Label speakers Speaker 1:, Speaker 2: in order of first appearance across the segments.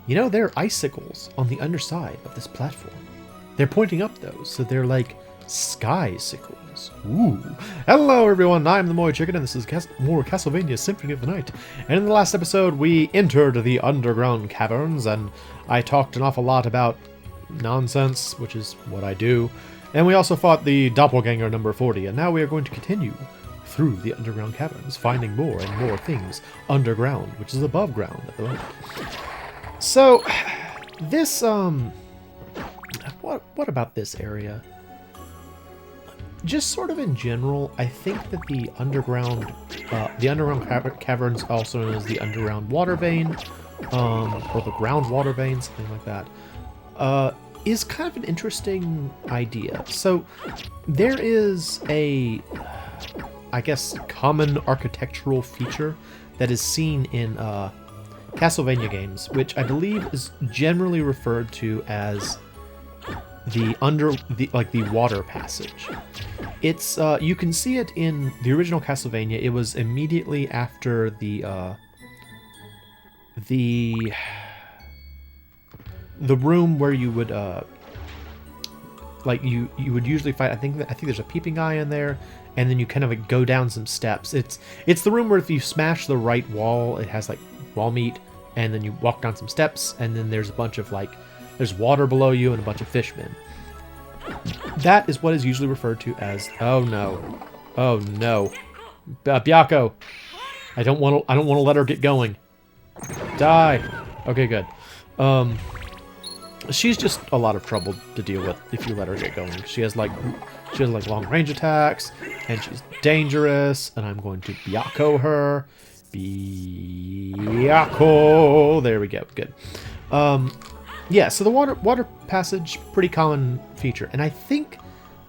Speaker 1: You know, there are icicles on the underside of this platform. They're pointing up, though, so they're like sky-sicles. Ooh. Hello, everyone. I'm the MoeChicken, and this is more Castlevania Symphony of the Night. And in the last episode, we entered the underground caverns, and I talked an awful lot about nonsense, which is what I do. And we also fought the doppelganger number 40, and now we are going to continue through the underground caverns, finding more and more things underground, which is above ground at the moment. So, this, what about this area? Just sort of in general, I think that the underground caverns, also known as the underground water vein, or the ground water vein, something like that, is kind of an interesting idea. So, there is a, I guess, common architectural feature that is seen in, Castlevania games, which I believe is generally referred to as the water passage. It's you can see it in the original Castlevania. It was immediately after the room where you would you would usually fight. I think there's a peeping eye in there, and then you kind of like go down some steps. It's the room where if you smash the right wall, it has like wall meat, and then you walk down some steps, and then there's a bunch of there's water below you and a bunch of fishmen. That is what is usually referred to as, oh no, Byakko, I don't want to let her get going. Die. Okay, good. She's just a lot of trouble to deal with if you let her get going. She has long range attacks, and she's dangerous, and I'm going to Byakko her. Byakko. There we go. Good. Yeah, so the water passage, pretty common feature. And I think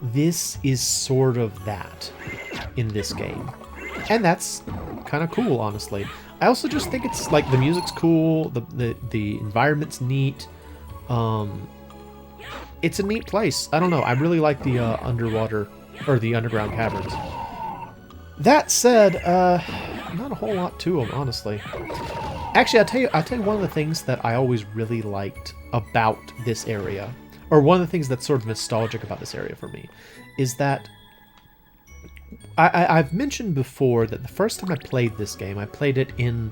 Speaker 1: this is sort of that in this game. And that's kind of cool, honestly. I also just think it's like the music's cool, the environment's neat. It's a neat place. I don't know. I really like the underground caverns. That said, not a whole lot to them, honestly. Actually, I'll tell you one of the things that I always really liked about this area, or one of the things that's sort of nostalgic about this area for me, is that I've mentioned before that the first time I played this game, I played it in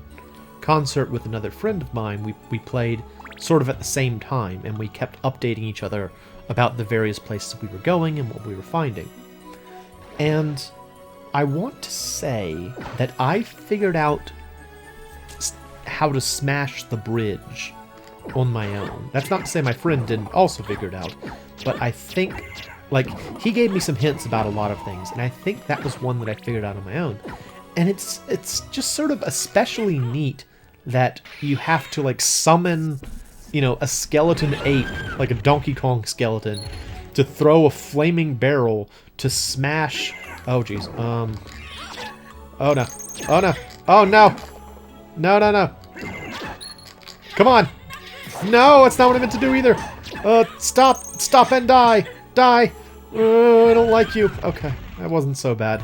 Speaker 1: concert with another friend of mine. We played sort of at the same time, and we kept updating each other about the various places we were going and what we were finding. And I want to say that I figured out how to smash the bridge on my own. That's not to say my friend didn't also figure it out, but I think, he gave me some hints about a lot of things, and I think that was one that I figured out on my own. And it's just sort of especially neat that you have to, summon, a skeleton ape, like a Donkey Kong skeleton, to throw a flaming barrel to smash... Oh, jeez. Oh, no. Oh, no. Oh, no. No. Come on. No, that's not what I meant to do either. Stop and die. Die. I don't like you. Okay, that wasn't so bad.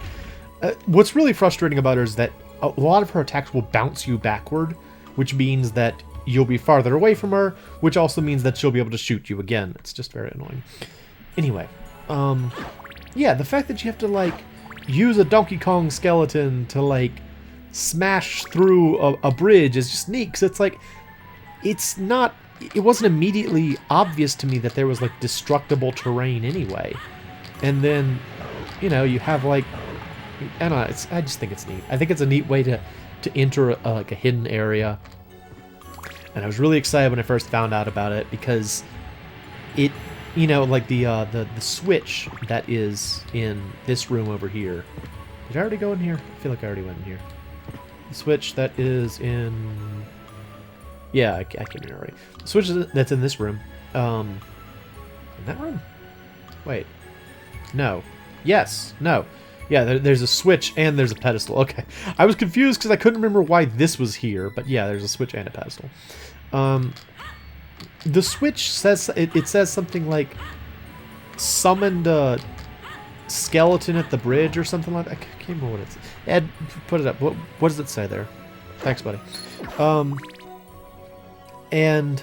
Speaker 1: What's really frustrating about her is that a lot of her attacks will bounce you backward, which means that you'll be farther away from her, which also means that she'll be able to shoot you again. It's just very annoying. Anyway, yeah, the fact that you have to, use a Donkey Kong skeleton to, smash through a bridge is just neat, because it wasn't immediately obvious to me that there was, destructible terrain anyway. And then, you have, I don't know, I just think it's neat. I think it's a neat way to enter, a hidden area. And I was really excited when I first found out about it, because it... the switch that is in this room over here. Did I already go in here? I feel like I already went in here. The switch that is in... Yeah, I came in already. The switch that's in this room. In that room? Wait. No. Yes. No. Yeah, there's a switch and there's a pedestal. Okay. I was confused because I couldn't remember why this was here. But yeah, there's a switch and a pedestal. The switch says it says something like summoned a skeleton at the bridge or something like that. I can't remember what it says. Ed, put it up. What does it say there? Thanks, buddy. And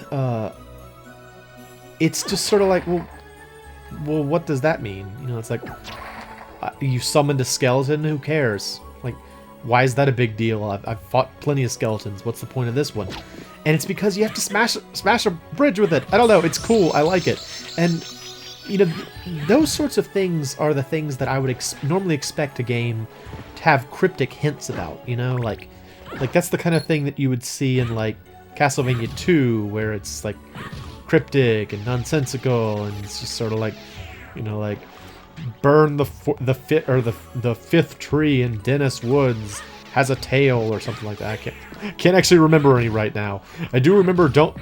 Speaker 1: it's just sort of like, well, what does that mean? You know, it's like, you summoned a skeleton, who cares? Like, why is that a big deal? I've fought plenty of skeletons. What's the point of this one? And it's because you have to smash a bridge with it. I don't know. It's cool. I like it. And, you know, those sorts of things are the things that I would normally expect a game to have cryptic hints about, you know? Like that's the kind of thing that you would see in, like, Castlevania 2, where it's, like, cryptic and nonsensical, and it's just sort of like, you know, like, burn the fifth tree in Dennis Woods has a tail or something like that. I can't actually remember any right now. I do remember don't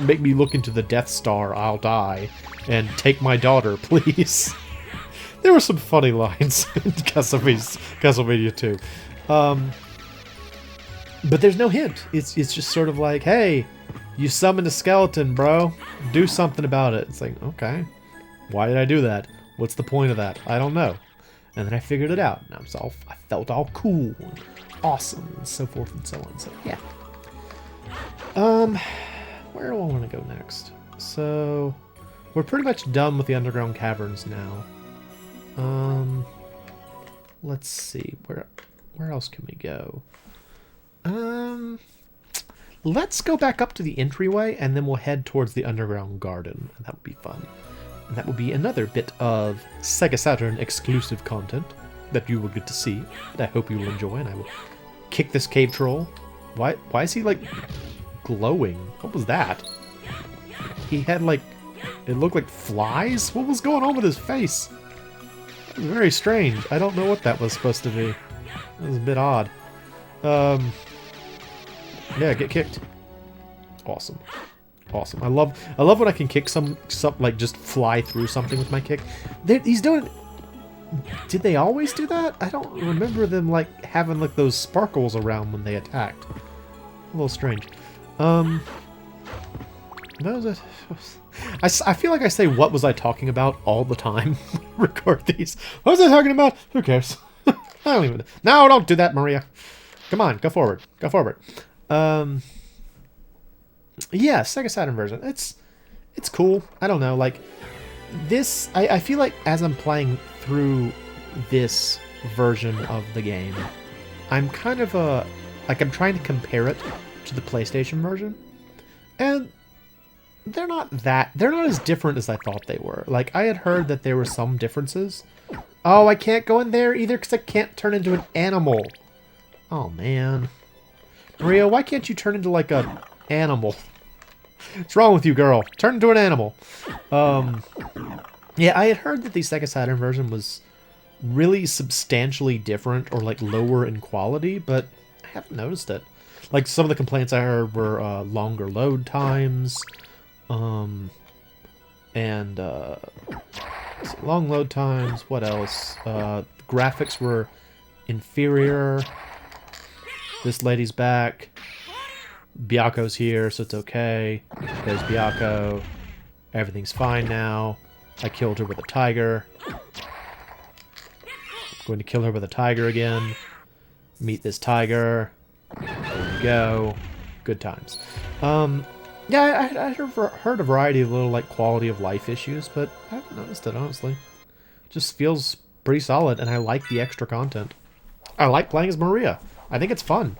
Speaker 1: make me look into the Death Star, I'll die, and take my daughter, please. There were some funny lines in Castlevania 2. But there's no hint. It's just sort of like, hey, you summoned a skeleton, bro. Do something about it. It's like, okay. Why did I do that? What's the point of that? I don't know. And then I figured it out. And I felt all cool and awesome and so forth and so on. So, yeah. Where do I want to go next? So, we're pretty much done with the underground caverns now. Let's see. Where else can we go? Let's go back up to the entryway, and then we'll head towards the underground garden. That would be fun. And that will be another bit of Sega Saturn exclusive content that you will get to see, that I hope you will enjoy, and I will kick this cave troll. Why is he, like, glowing? What was that? He had, like, it looked like flies? What was going on with his face? It was very strange. I don't know what that was supposed to be. It was a bit odd. Yeah, get kicked. Awesome. Awesome. I love when I can kick some like just fly through something with my kick. He's doing. Did they always do that? I don't remember them like having like those sparkles around when they attacked. A little strange. What was it? I feel like I say "what was I talking about" all the time. Record these. What was I talking about? Who cares? I don't even. No, don't do that, Maria. Come on, go forward. Go forward. Yeah, Sega Saturn version. It's cool. I don't know. Like this, I feel like as I'm playing through this version of the game, I'm kind of I'm trying to compare it to the PlayStation version, and they're not as different as I thought they were. Like I had heard that there were some differences. Oh, I can't go in there either because I can't turn into an animal. Oh man. Maria, why can't you turn into like a animal? What's wrong with you, girl? Turn into an animal. Yeah, I had heard that the Sega Saturn version was really substantially different or like lower in quality, but I haven't noticed it. Like some of the complaints I heard were longer load times, and long load times. What else? The graphics were inferior. This lady's back. Byakko's here, so it's okay. There's Byakko. Everything's fine now. I killed her with a tiger. I'm going to kill her with a tiger again. Meet this tiger. There we go. Good times. Yeah, I heard a variety of little like quality of life issues, but I haven't noticed it, honestly. Just feels pretty solid, and I like the extra content. I like playing as Maria. I think it's fun.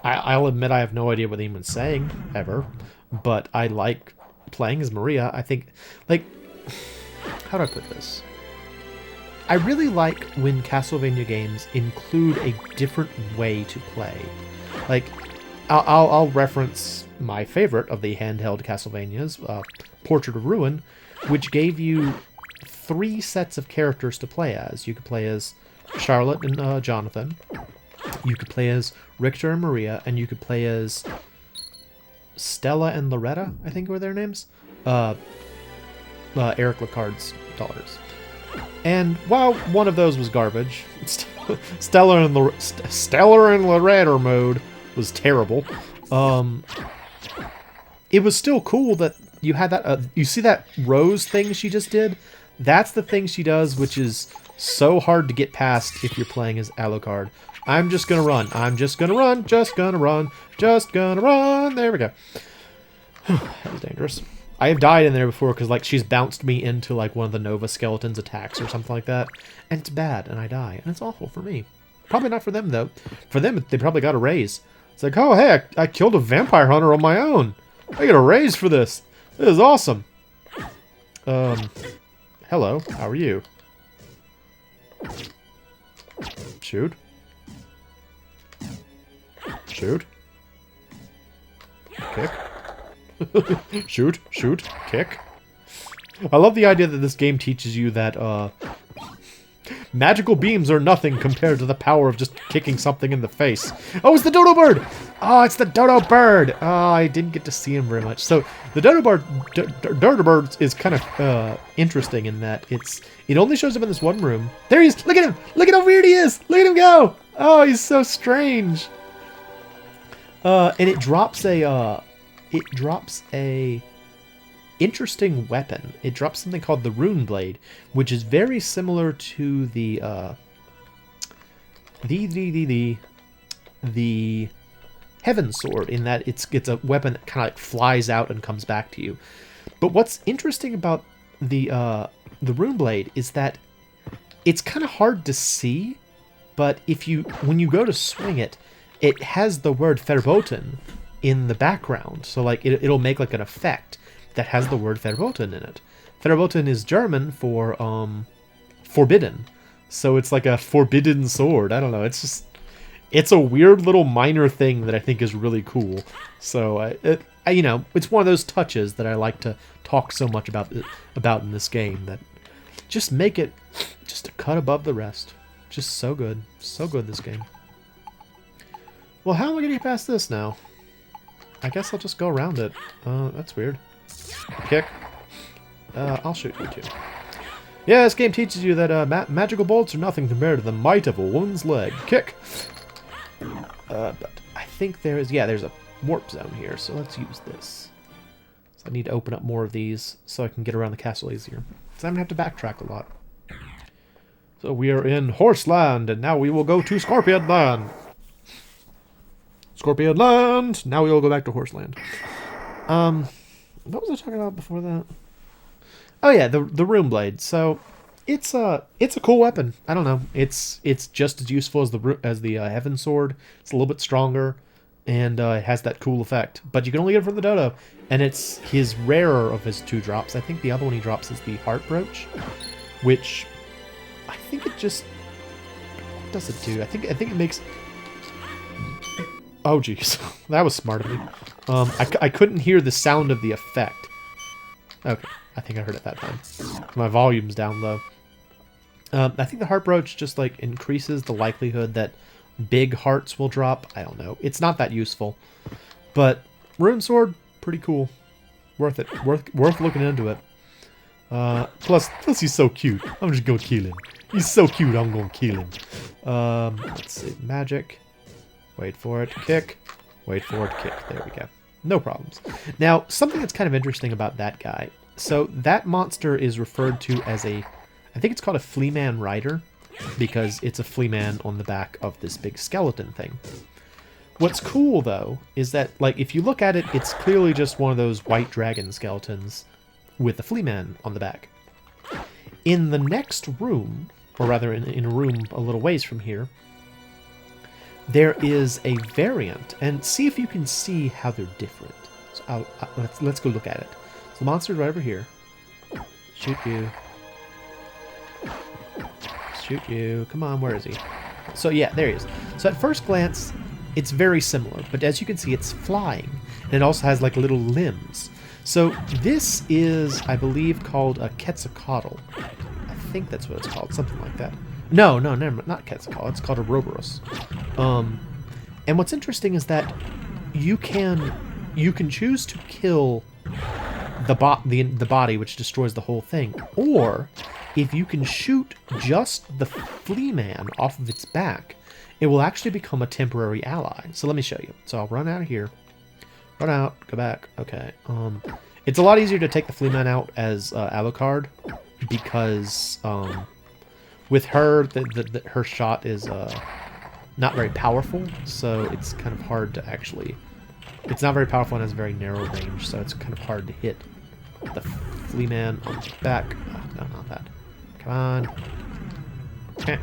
Speaker 1: I'll admit I have no idea what anyone's saying, ever. But I like playing as Maria. I think, like, how do I put this? I really like when Castlevania games include a different way to play. Like, I'll reference my favorite of the handheld Castlevanias, Portrait of Ruin, which gave you 3 sets of characters to play as. You could play as Charlotte and Jonathan. You could play as Richter and Maria, and you could play as Stella and Loretta, I think were their names. Eric Licard's daughters. And while one of those was garbage, Stellar and Loretta mode was terrible. It was still cool that you had that. You see that rose thing she just did? That's the thing she does, which is so hard to get past if you're playing as Alucard. I'm just gonna run. I'm just gonna run. Just gonna run. Just gonna run. There we go. That was dangerous. I have died in there before because, like, she's bounced me into, like, one of the Nova Skeleton's attacks or something like that. And it's bad, and I die. And it's awful for me. Probably not for them, though. For them, they probably got a raise. It's like, oh, hey, I killed a vampire hunter on my own. I get a raise for this. This is awesome. Hello. How are you? Shoot. Shoot. Kick. Shoot, shoot, kick. I love the idea that this game teaches you that, magical beams are nothing compared to the power of just kicking something in the face. Oh, it's the dodo bird! Oh, it's the dodo bird! Oh, I didn't get to see him very much. So, the dodo bird is kind of, interesting in that it only shows up in this one room. There he is! Look at him! Look at how weird he is! Look at him go! Oh, he's so strange! And it drops a interesting weapon. It drops something called the Rune Blade, which is very similar to the Heaven Sword in that it's a weapon that kind of like flies out and comes back to you. But what's interesting about the Rune Blade is that it's kind of hard to see, but when you go to swing it, it has the word Verboten in the background. So like it'll make like an effect that has the word Verboten in it. Verboten is German for forbidden. So it's like a forbidden sword. I don't know. It's a weird little minor thing that I think is really cool. So you know, it's one of those touches that I like to talk so much about in this game, that just make it just a cut above the rest. Just so good. So good, this game. Well, how am I getting past this now? I guess I'll just go around it. That's weird. Kick. I'll shoot you too. Yeah, this game teaches you that magical bolts are nothing compared to the might of a woman's leg. Kick. But I think there's a warp zone here, so let's use this. So I need to open up more of these so I can get around the castle easier. Because I'm going to have to backtrack a lot. So we are in Horseland, and now we will go to Scorpion Land. Scorpion Land! Now we will go back to Horseland. What was I talking about before that? Oh yeah, the Rune Blade. So it's a cool weapon. I don't know. It's just as useful as the Heaven Sword. It's a little bit stronger, and it has that cool effect. But you can only get it from the dodo, and it's his rarer of his two drops. I think the other one he drops is the Heart Brooch, which I think it just, what does it do? I think it makes. Oh, jeez. That was smart of me. I couldn't hear the sound of the effect. Okay. I think I heard it that time. My volume's down low. I think the Heart Brooch just, like, increases the likelihood that big hearts will drop. I don't know. It's not that useful. But Rune Sword, pretty cool. Worth it. Worth looking into it. Plus he's so cute. I'm just gonna kill him. He's so cute, I'm gonna kill him. Let's see. Magic. Wait for it, kick. Wait for it, kick. There we go. No problems. Now, something that's kind of interesting about that guy. So, that monster is referred to as I think it's called a Fleaman Rider, because it's a Fleaman on the back of this big skeleton thing. What's cool, though, is that, like, if you look at it, it's clearly just one of those white dragon skeletons with a Fleaman on the back. In the next room, or rather in a room a little ways from here, there is a variant, and see if you can see how they're different. So let's go look at it. So the monster's right over here. Shoot you. Shoot you. Come on, where is he? So yeah, there he is. So at first glance, it's very similar, but as you can see, it's flying, and it also has like little limbs. So this is, I believe, called a Quetzalcoatl. I think that's what it's called, something like that. No, never, not Quetzalcoatl. It's called a Ouroboros. And what's interesting is that you can choose to kill the body, which destroys the whole thing, or if you can shoot just the Fleaman off of its back, it will actually become a temporary ally. So let me show you. So I'll run out of here. Run out. Go back. Okay. It's a lot easier to take the Fleaman out as Alucard because with her, her shot is not very powerful, so it's kind of hard to actually It's not very powerful and has very narrow range, so it's kind of hard to hit the flea man on the back. Oh, no, not that. Come on. Eh, I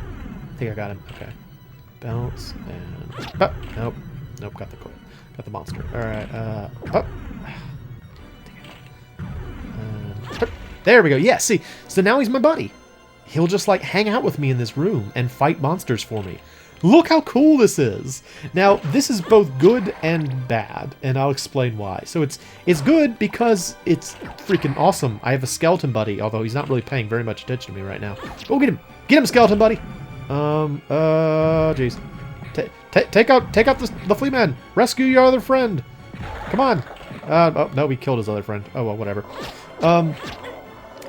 Speaker 1: think I got him. Okay. Bounce and... Oh, nope. Nope, got the monster. Alright, oh. There we go. Yeah, see. So now he's my buddy. He'll just, like, hang out with me in this room and fight monsters for me. Look how cool this is. Now, this is both good and bad, and I'll explain why. So it's good because it's freaking awesome. I have a skeleton buddy, although he's not really paying very much attention to me right now. Go get him. Get him, skeleton buddy. Jeez. Take out the flea man. Rescue your other friend. Come on. Oh, no, we killed his other friend. Oh, well, whatever.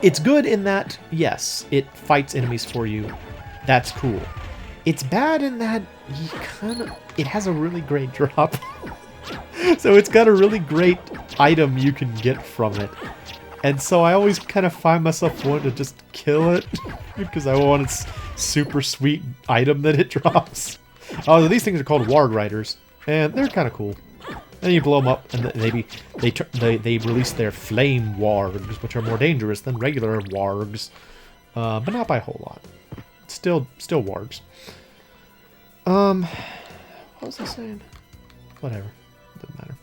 Speaker 1: It's good in that, yes, it fights enemies for you. That's cool. It's bad in that it has a really great drop. So it's got a really great item you can get from it. And so I always kind of find myself wanting to just kill it because I want its super sweet item that it drops. Oh, these things are called warg riders, and they're kind of cool. And you blow them up, and they release their flame wargs, which are more dangerous than regular wargs, but not by a whole lot. Still wargs. What was I saying? Whatever. Doesn't matter.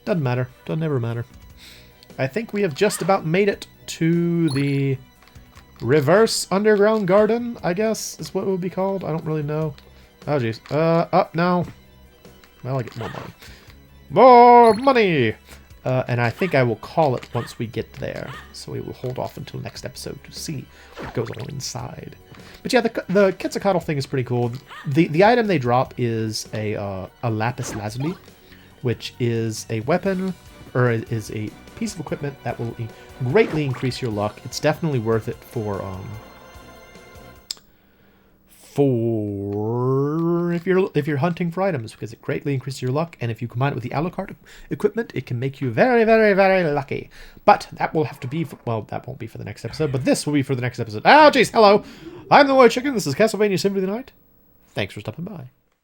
Speaker 1: Doesn't matter. Doesn't ever matter. I think we have just about made it to the reverse underground garden, I guess, is what it would be called. I don't really know. Oh, jeez. Up now. Well, I get more money. More money! And I think I will call it once we get there. So we will hold off until next episode to see what goes on inside. But yeah, the Quetzalcoatl thing is pretty cool. The item they drop is a lapis lazuli, which is a weapon, or is a piece of equipment that will greatly increase your luck. It's definitely worth it for if you're hunting for items, because it greatly increases your luck, and if you combine it with the Alucard equipment, it can make you very, very, very lucky. But that will have to be well, that won't be for the next episode, but this will be for the next episode. Oh, jeez, hello! I'm the MoeChicken, this is Castlevania Symphony of the Night. Thanks for stopping by.